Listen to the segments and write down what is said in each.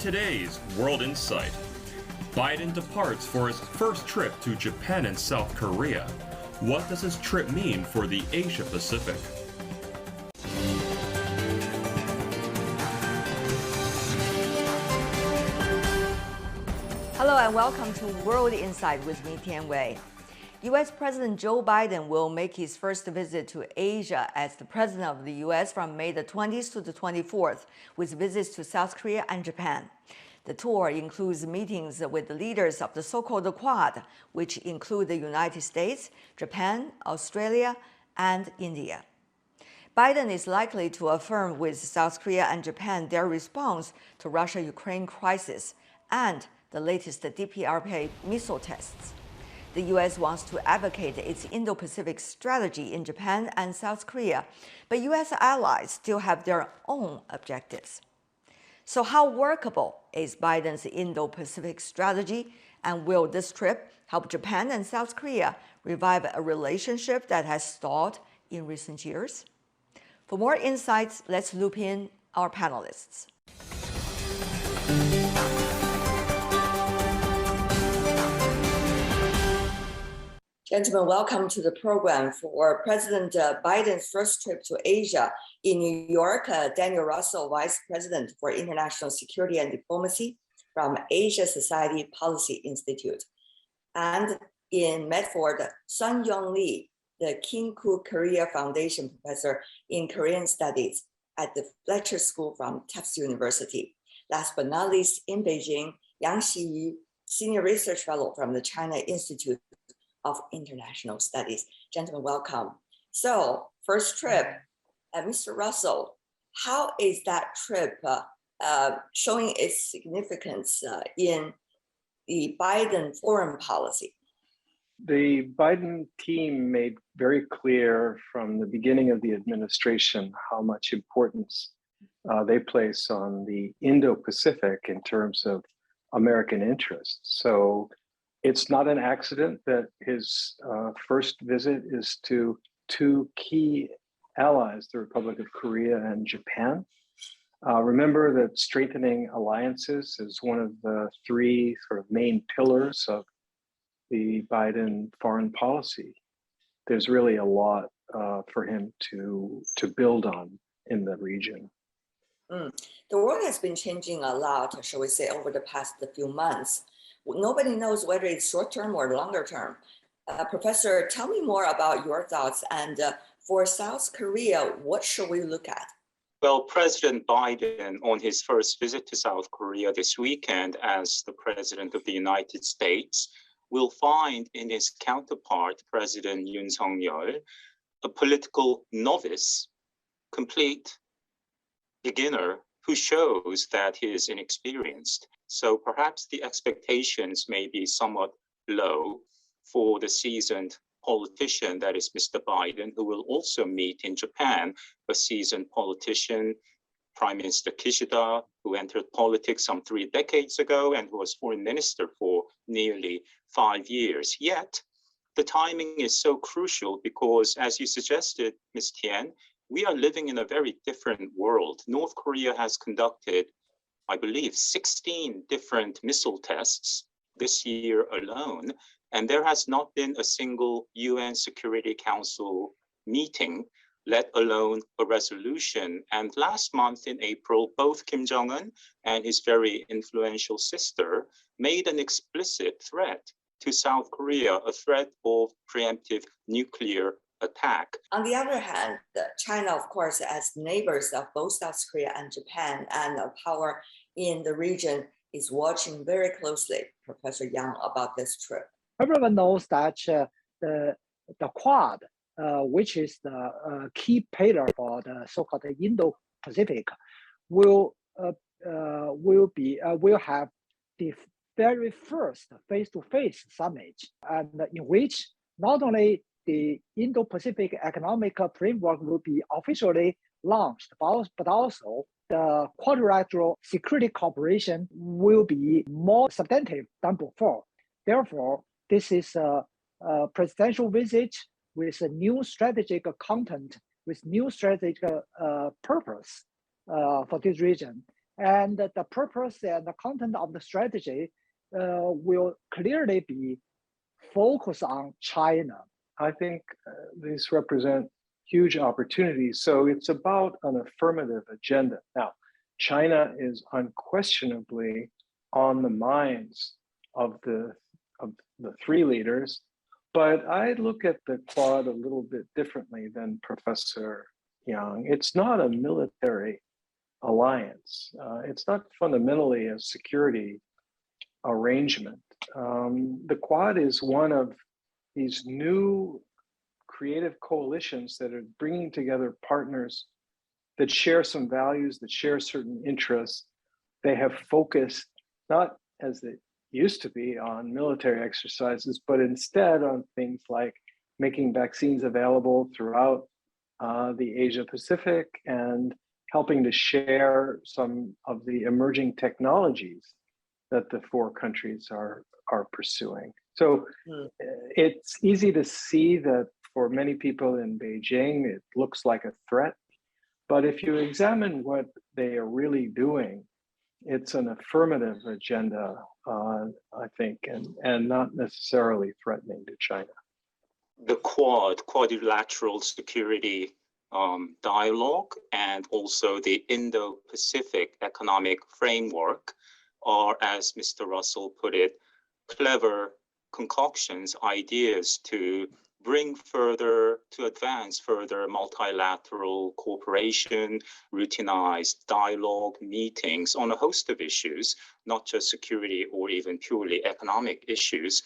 today's World Insight, Biden departs for his first trip to Japan and South Korea. What does his trip mean for the Asia-Pacific? Hello and welcome to World Insight with me, Tian Wei. U.S. President Joe Biden will make his first visit to Asia as the President of the U.S. from May the 20th to the 24th, with visits to South Korea and Japan. The tour includes meetings with the leaders of the so-called Quad, which include the United States, Japan, Australia, and India. Biden is likely to affirm with South Korea and Japan their response to Russia-Ukraine crisis and the latest DPRK missile tests. The U.S. wants to advocate its Indo-Pacific strategy in Japan and South Korea, but U.S. allies still have their own objectives. So how workable is Biden's Indo-Pacific strategy, and will this trip help Japan and South Korea revive a relationship that has stalled in recent years? For more insights, let's loop in our panelists. Gentlemen, welcome to the program. For President Biden's first trip to Asia in New York, Daniel Russell, Vice President for International Security and Diplomacy from Asia Society Policy Institute. And in Medford, Sun-Young Lee, the King-Koo Korea Foundation Professor in Korean Studies at the Fletcher School from Tufts University. Last but not least, in Beijing, Yang Xiyu, Senior Research Fellow from the China Institute of International Studies. Gentlemen, welcome. So, first trip, Mr. Russell, how is that trip showing its significance in the Biden foreign policy? The Biden team made very clear from the beginning of the administration how much importance they place on the Indo-Pacific in terms of American interests. So it's not an accident that his first visit is to two key allies, the Republic of Korea and Japan. Remember that strengthening alliances is one of the three sort of main pillars of the Biden foreign policy. There's really a lot for him to build on in the region. The world has been changing a lot, shall we say, over the past few months. Nobody knows whether it's short-term or longer-term. Professor, tell me more about your thoughts. And for South Korea, what should we look at? Well, President Biden, on his first visit to South Korea this weekend as the President of the United States, will find in his counterpart, President Yoon Suk-yeol, a political novice, complete beginner who shows that he is inexperienced. So perhaps the expectations may be somewhat low for the seasoned politician, that is Mr. Biden, who will also meet in Japan a seasoned politician, Prime Minister Kishida, who entered politics some 3 decades ago and who was foreign minister for nearly 5 years. Yet, the timing is so crucial because, as you suggested, Ms. Tian, we are living in a very different world. North Korea has conducted, I believe, 16 different missile tests this year alone, and there has not been a single UN Security Council meeting, let alone a resolution. And last month in April, both Kim Jong-un and his very influential sister made an explicit threat to South Korea, a threat of preemptive nuclear attack. On the other hand, China, of course, as neighbors of both South Korea and Japan and a power in the region, is watching very closely, Professor Yang, about this trip. Everyone knows that the Quad, which is the key pillar for the so-called Indo-Pacific, will have the very first face-to-face summit, and in which not only the Indo-Pacific economic framework will be officially launched, but also the Quadrilateral security cooperation will be more substantive than before. Therefore, this is a presidential visit with a new strategic content, with new strategic purpose for this region. And the purpose and the content of the strategy will clearly be focused on China. I think these represent huge opportunities. So it's about an affirmative agenda. Now, China is unquestionably on the minds of the three leaders, but I look at the Quad a little bit differently than Professor Yang. It's not a military alliance. It's not fundamentally a security arrangement. The Quad is one of these new creative coalitions that are bringing together partners that share some values, that share certain interests. They have focused, not as it used to be, on military exercises, but instead on things like making vaccines available throughout the Asia-Pacific and helping to share some of the emerging technologies that the four countries are pursuing. So it's easy to see that for many people in Beijing, it looks like a threat. But if you examine what they are really doing, it's an affirmative agenda, I think, and not necessarily threatening to China. The quadrilateral security dialogue, and also the Indo-Pacific economic framework are, as Mr. Russell put it, clever concoctions, ideas to advance further multilateral cooperation, routinized dialogue, meetings on a host of issues, not just security or even purely economic issues.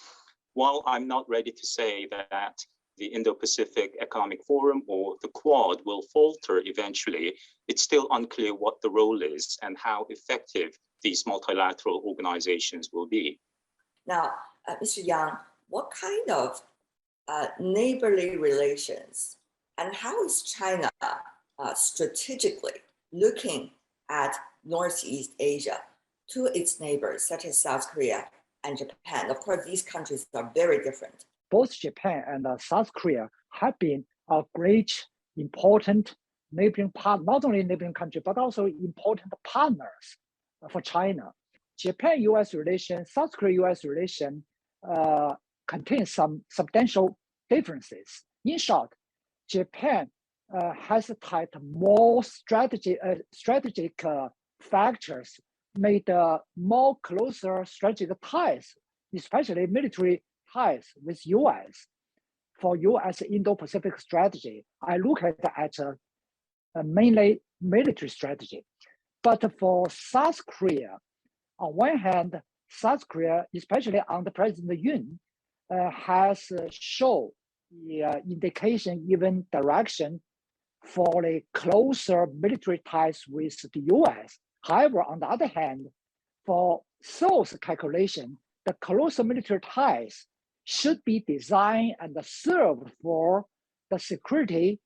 While I'm not ready to say that the Indo-Pacific Economic Forum or the Quad will falter eventually, it's still unclear what the role is and how effective these multilateral organizations will be. Now, Mr. Yang, what kind of neighborly relations and how is China strategically looking at Northeast Asia to its neighbors, such as South Korea and Japan? Of course, these countries are very different. Both Japan and South Korea have been a great, important neighboring partner, not only neighboring country, but also important partners for China. Japan-US relations, South Korea-US relations contain some substantial differences. In short, Japan has tied more strategic factors, made more closer strategic ties, especially military ties with US. For US Indo-Pacific strategy, I look at mainly military strategy. But for South Korea, on one hand, South Korea, especially under President Yoon, has shown the indication, even direction, for a closer military ties with the US. However, on the other hand, for Seoul's calculation, the closer military ties should be designed and served for the security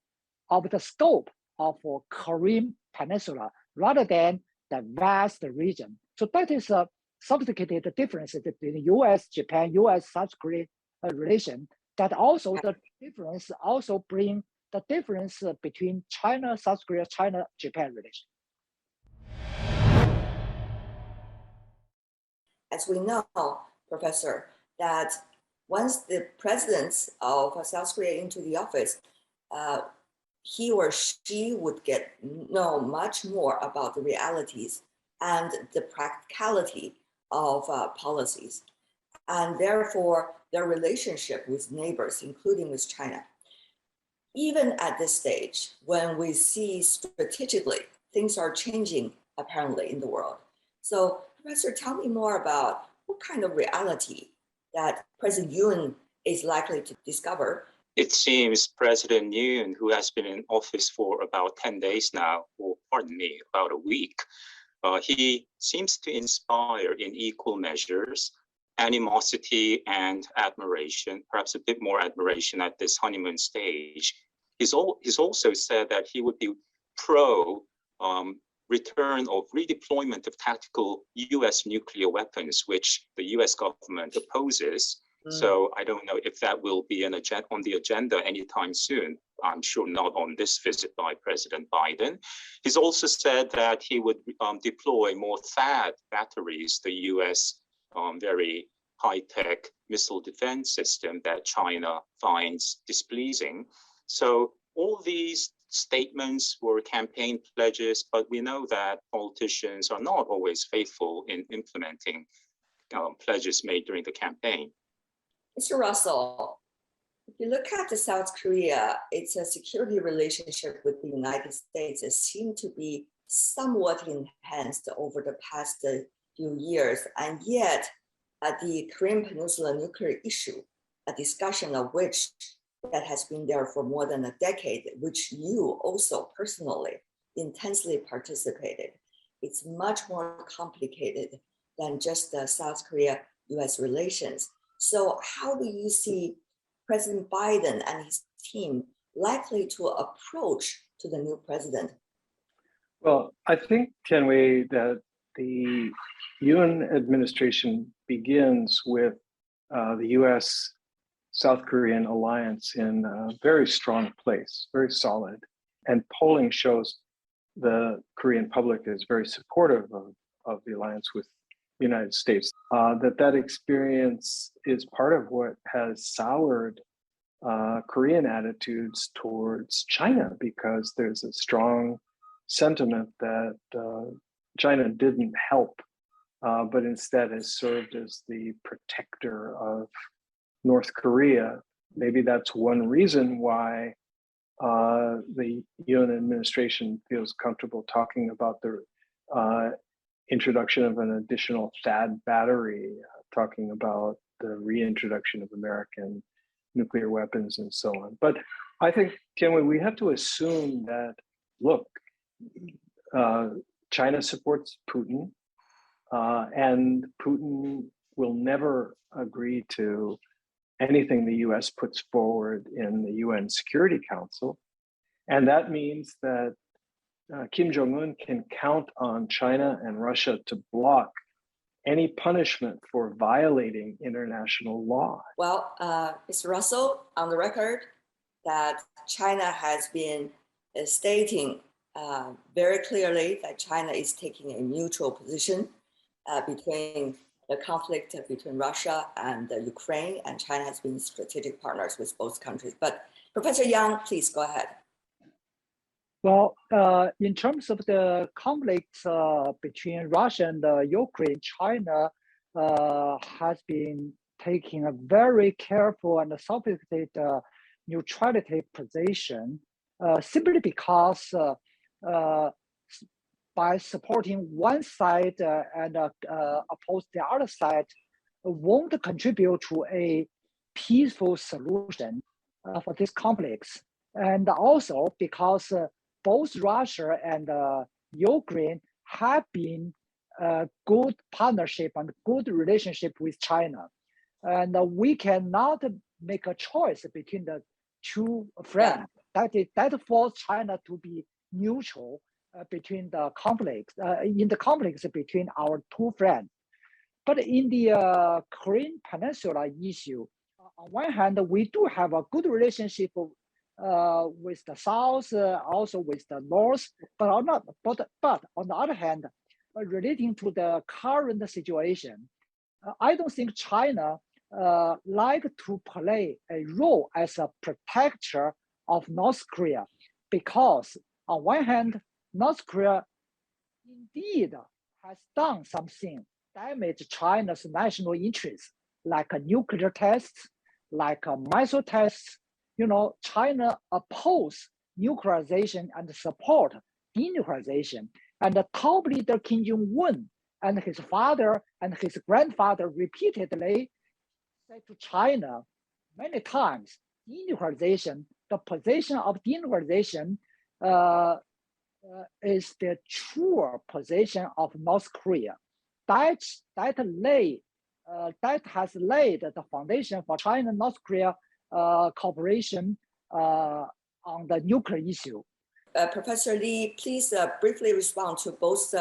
of the scope of Korean Peninsula rather than the vast region. So that is a sophisticated difference between US, Japan, US, South Korea relation. That also the difference also bring the difference between China, South Korea, China, Japan relation. As we know, Professor, that once the president of South Korea into the office, he or she would know much more about the realities and the practicality of policies, and therefore their relationship with neighbors, including with China. Even at this stage, when we see strategically things are changing apparently in the world. So, Professor, tell me more about what kind of reality that President Yoon is likely to discover. It seems President Yoon, who has been in office for about 10 days now, or pardon me, about a week, he seems to inspire in equal measures animosity and admiration, perhaps a bit more admiration at this honeymoon stage. He's also said that he would be pro return of redeployment of tactical US nuclear weapons, which the US government opposes. So I don't know if that will be on the agenda anytime soon. I'm sure not on this visit by President Biden. He's also said that he would deploy more THAAD batteries, the US very high-tech missile defense system that China finds displeasing. So all these statements were campaign pledges, but we know that politicians are not always faithful in implementing pledges made during the campaign. Mr. Russell, if you look at South Korea, its security relationship with the United States seemed to be somewhat enhanced over the past few years, and yet the Korean Peninsula nuclear issue, a discussion of which that has been there for more than a decade, which you also personally intensely participated. It's much more complicated than just the South Korea-US relations. So how do you see President Biden and his team likely to approach to the new president? Well, I think, Tianwei, that the Yoon administration begins with the US South Korean alliance in a very strong place, very solid. And polling shows the Korean public is very supportive of the alliance with the United States. That experience is part of what has soured Korean attitudes towards China, because there's a strong sentiment that China didn't help, but instead has served as the protector of North Korea. Maybe that's one reason why the Yoon administration feels comfortable talking about the introduction of an additional THAAD battery, talking about the reintroduction of American nuclear weapons and so on. But I think, Tianwei, we have to assume that, look, China supports Putin, and Putin will never agree to anything the US puts forward in the UN Security Council. And that means that Kim Jong-un can count on China and Russia to block any punishment for violating international law. Well, Mr. Russell, on the record, that China has been stating very clearly that China is taking a neutral position between the conflict between Russia and Ukraine, and China has been strategic partners with both countries. But Professor Yang, please go ahead. Well, in terms of the conflicts between Russia and Ukraine, China has been taking a very careful and sophisticated neutrality position, simply because by supporting one side and oppose the other side won't contribute to a peaceful solution for these conflicts. And also because both Russia and Ukraine have been good partnership and good relationship with China. And we cannot make a choice between the two friends. That forces China to be neutral between the conflicts, in the conflicts between our two friends. But in the Korean Peninsula issue, on one hand, we do have a good relationship with the South, also with the North, but on the other hand, relating to the current situation, I don't think China like to play a role as a protector of North Korea, because on one hand, North Korea indeed has done something damage China's national interests, like nuclear tests, like missile tests. You know, China oppose nuclearization and support denuclearization. And the top leader Kim Jong-un and his father and his grandfather repeatedly said to China many times, denuclearization, the position of denuclearization is the true position of North Korea. That has laid the foundation for China and North Korea cooperation on the nuclear issue. Professor Lee, please briefly respond to both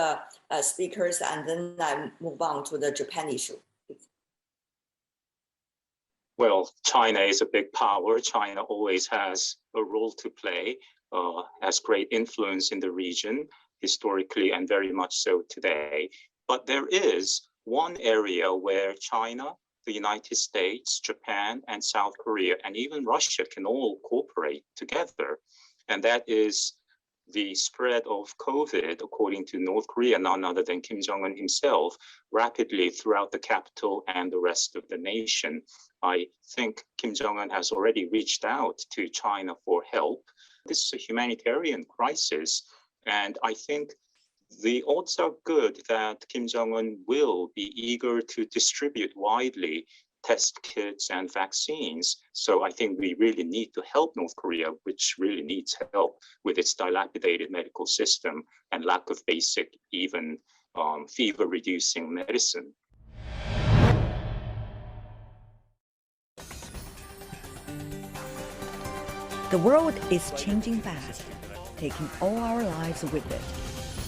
speakers, and then I move on to the Japan issue. Well, China is a big power. China always has a role to play, has great influence in the region, historically and very much so today. But there is one area where China, the United States, Japan, and South Korea, and even Russia can all cooperate together. And that is the spread of COVID, according to North Korea, none other than Kim Jong-un himself, rapidly throughout the capital and the rest of the nation. I think Kim Jong-un has already reached out to China for help. This is a humanitarian crisis, and I think the odds are good that Kim Jong-un will be eager to distribute widely test kits and vaccines. So I think we really need to help North Korea, which really needs help with its dilapidated medical system and lack of basic, even fever-reducing medicine. The world is changing fast, taking all our lives with it.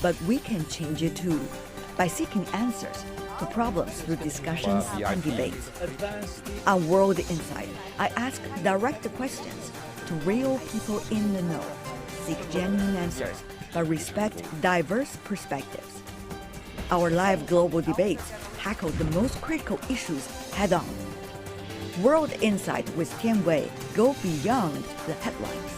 But we can change it too, by seeking answers to problems through discussions and debates. On World Insight, I ask direct questions to real people in the know, seek genuine answers, but respect diverse perspectives. Our live global debates tackle the most critical issues head-on. World Insight with Tian Wei go beyond the headlines.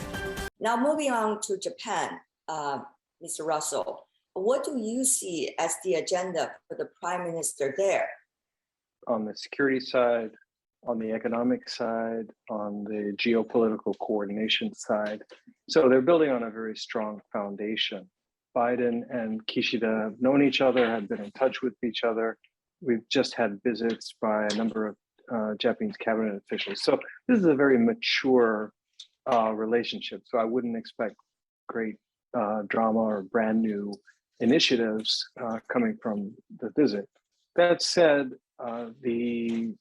Now moving on to Japan, Mr. Russell. What do you see as the agenda for the Prime Minister there? On the security side, on the economic side, on the geopolitical coordination side. So they're building on a very strong foundation. Biden and Kishida have known each other, have been in touch with each other. We've just had visits by a number of Japanese cabinet officials. So this is a very mature relationship. So I wouldn't expect great drama or brand new initiatives coming from the visit. That said, the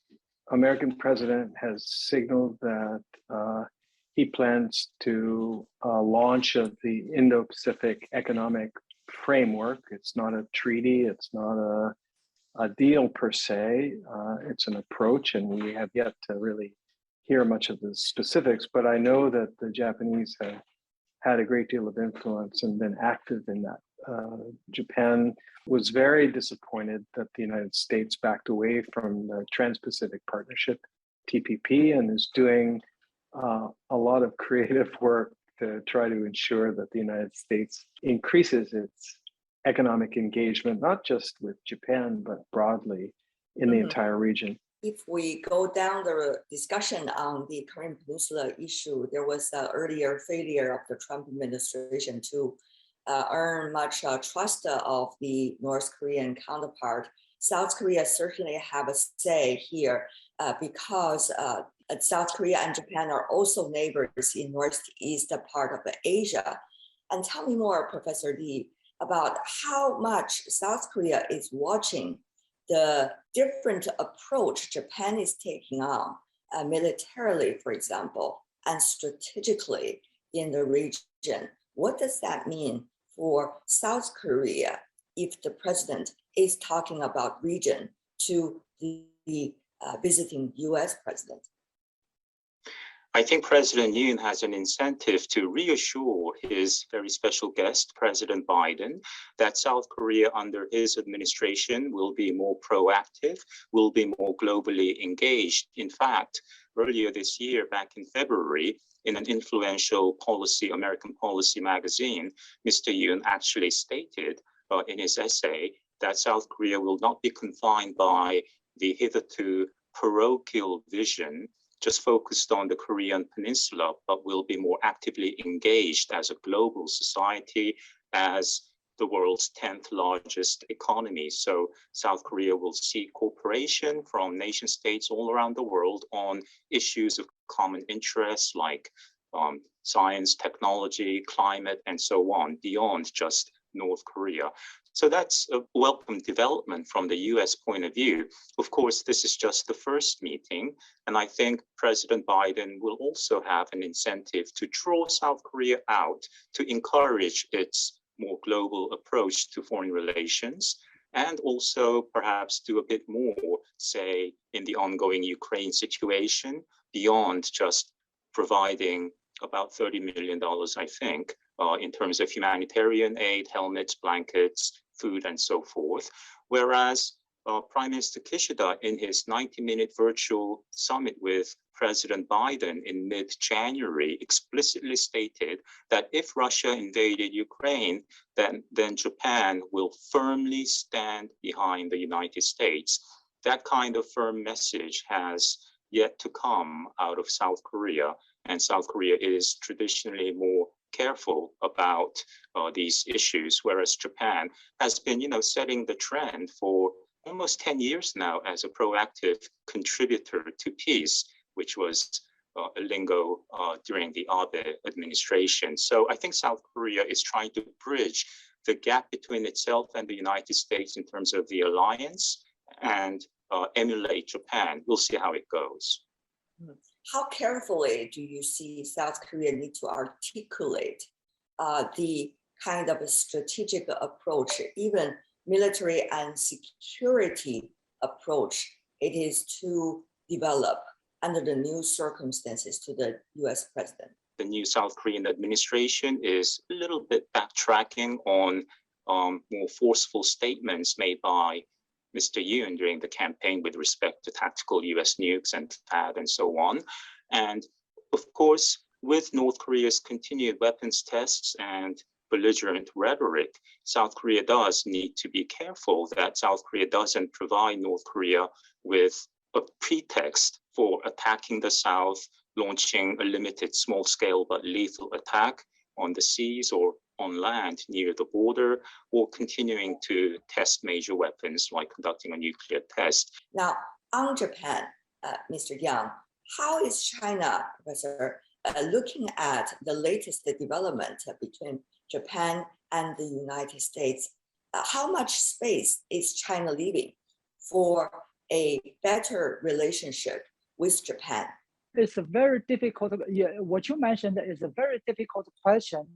American president has signaled that he plans to launch of the Indo-Pacific economic framework. It's not a treaty, it's not a deal per se, it's an approach, and we have yet to really hear much of the specifics, but I know that the Japanese have had a great deal of influence and been active in that. Japan was very disappointed that the United States backed away from the Trans-Pacific Partnership, TPP, and is doing a lot of creative work to try to ensure that the United States increases its economic engagement, not just with Japan, but broadly in the entire region. If we go down the discussion on the Korean Peninsula issue, there was an earlier failure of the Trump administration to earn much trust of the North Korean counterpart. South Korea certainly have a say here because South Korea and Japan are also neighbors in northeast part of Asia. And tell me more, Professor Lee, about how much South Korea is watching the different approach Japan is taking on militarily, for example, and strategically in the region. What does that mean for South Korea if the president is talking about region to the visiting US president? I think President Yoon has an incentive to reassure his very special guest, President Biden, that South Korea under his administration will be more proactive, will be more globally engaged. In fact, earlier this year, back in February, in an influential American policy magazine, Mr. Yoon actually stated in his essay that South Korea will not be confined by the hitherto parochial vision just focused on the Korean Peninsula, but will be more actively engaged as a global society, as the world's 10th largest economy. So South Korea will seek cooperation from nation states all around the world on issues of common interest like science, technology, climate, and so on, beyond just North Korea. So that's a welcome development from the US point of view. Of course, this is just the first meeting, and I think President Biden will also have an incentive to draw South Korea out to encourage its more global approach to foreign relations. and also perhaps do a bit more, say, in the ongoing Ukraine situation, beyond just providing about $30 million, I think, in terms of humanitarian aid, helmets, blankets, food, and so forth. Whereas Prime Minister Kishida, in his 90-minute virtual summit with President Biden in mid-January, explicitly stated that if Russia invaded Ukraine, then Japan will firmly stand behind the United States. That kind of firm message has yet to come out of South Korea, and South Korea is traditionally more careful about these issues, whereas Japan has been, setting the trend for almost 10 years now as a proactive contributor to peace, which was a lingo during the Abe administration. So I think South Korea is trying to bridge the gap between itself and the United States in terms of the alliance and emulate Japan. We'll see how it goes. How carefully do you see South Korea need to articulate the kind of a strategic approach, even military and security approach it is to develop under the new circumstances to the US president? The new South Korean administration is a little bit backtracking on more forceful statements made by Mr. Yoon during the campaign with respect to tactical US nukes and THAAD and so on. And of course, with North Korea's continued weapons tests and belligerent rhetoric, South Korea does need to be careful that South Korea doesn't provide North Korea with a pretext for attacking the South, launching a limited small-scale but lethal attack on the seas or on land near the border, or continuing to test major weapons like conducting a nuclear test. Now, on Japan, Mr. Yang, how is China, Professor, looking at the latest development between Japan and the United States? How much space is China leaving for a better relationship with Japan? It's a very difficult, what you mentioned is a very difficult question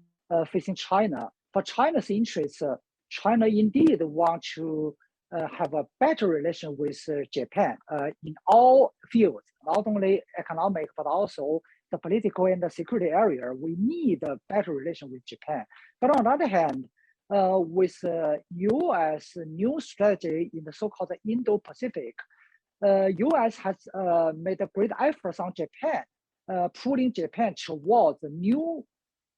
facing China. For China's interests, China indeed wants to have a better relation with Japan in all fields, not only economic, but also the political and the security area. We need a better relation with Japan. But on the other hand, with U.S. new strategy in the so-called Indo-Pacific, U.S. has made a great effort on Japan, pulling Japan towards a new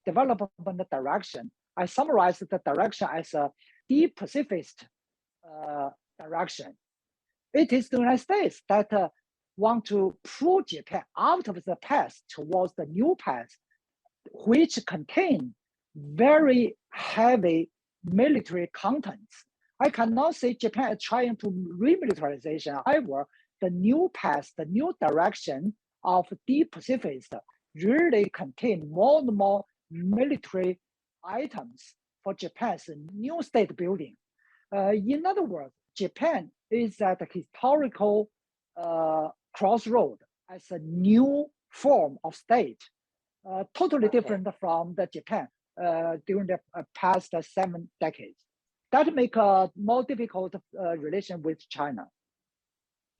development direction. I summarize the direction as a deep pacifist direction. It is the United States that want to pull Japan out of the past towards the new path, which contain very heavy military contents. I cannot say Japan is trying to remilitarization. However, the new path, the new direction of deep pacifist really contain more and more military items for Japan's new state building. In other words, Japan is at a historical crossroad as a new form of state, totally different from the Japan during the past 7 decades. That make a more difficult relation with China.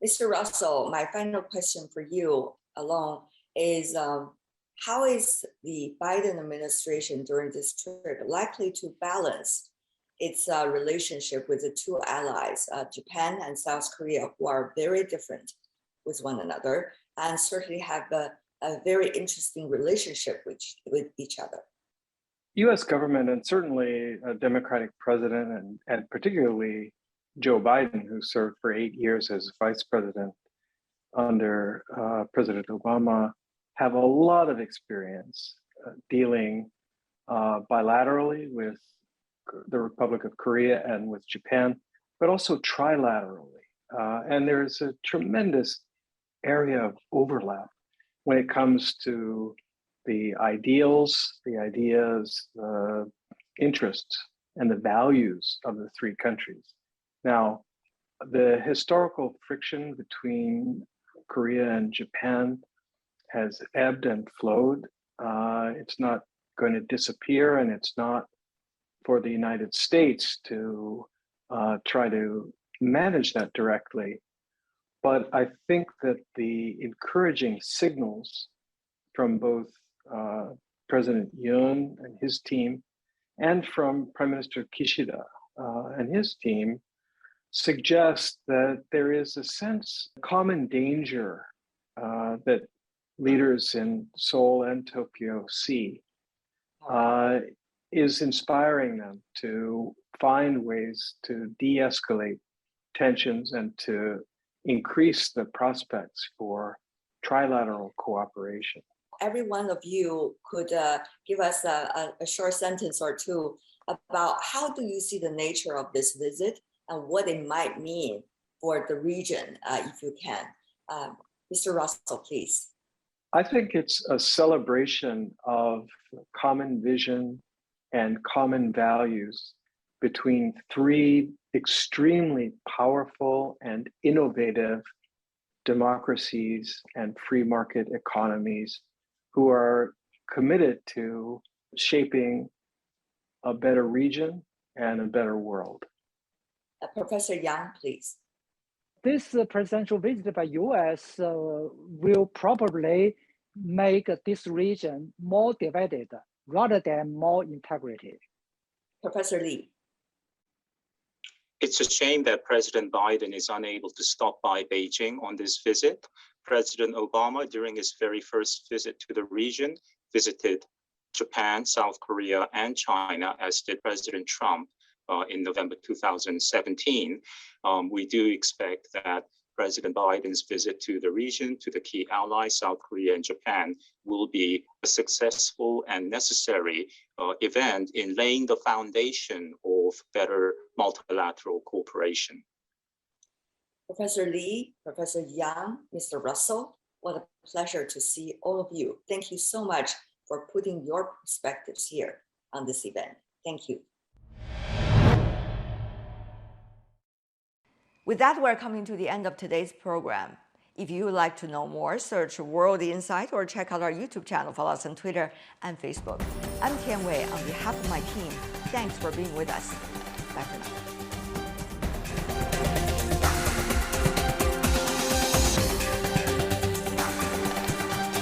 Mr. Russell, my final question for you alone is, how is the Biden administration during this trip likely to balance its relationship with the two allies, Japan and South Korea, who are very different with one another and certainly have a very interesting relationship with each other? US government, and certainly a Democratic president, and particularly Joe Biden, who served for 8 years as vice president under President Obama, have a lot of experience dealing bilaterally with the Republic of Korea and with Japan, but also trilaterally. And there's a tremendous area of overlap when it comes to the ideals, the ideas, the interests, and the values of the three countries. Now, the historical friction between Korea and Japan has ebbed and flowed. It's not going to disappear, and it's not for the United States to try to manage that directly. But I think that the encouraging signals from both President Yoon and his team and from Prime Minister Kishida and his team suggest that there is a sense, common danger that leaders in Seoul and Tokyo see is inspiring them to find ways to de-escalate tensions and to increase the prospects for trilateral cooperation. Every one of you could give us a short sentence or two about how do you see the nature of this visit and what it might mean for the region, if you can. Mr. Russell, please. I think it's a celebration of common vision and common values between three extremely powerful and innovative democracies and free market economies who are committed to shaping a better region and a better world. Professor Yang, please. This presidential visit by US will probably make this region more divided rather than more integrated. Professor Lee. It's a shame that President Biden is unable to stop by Beijing on this visit. President Obama, during his very first visit to the region, visited Japan, South Korea, and China, as did President Trump in November 2017. We do expect that President Biden's visit to the region, to the key allies, South Korea and Japan, will be a successful and necessary event in laying the foundation of better multilateral cooperation. Professor Lee, Professor Yang, Mr. Russell, what a pleasure to see all of you. Thank you so much for putting your perspectives here on this event. Thank you. With that, we're coming to the end of today's program. If you would like to know more, search World Insight or check out our YouTube channel. Follow us on Twitter and Facebook. I'm Tian Wei. On behalf of my team, thanks for being with us. Bye for now.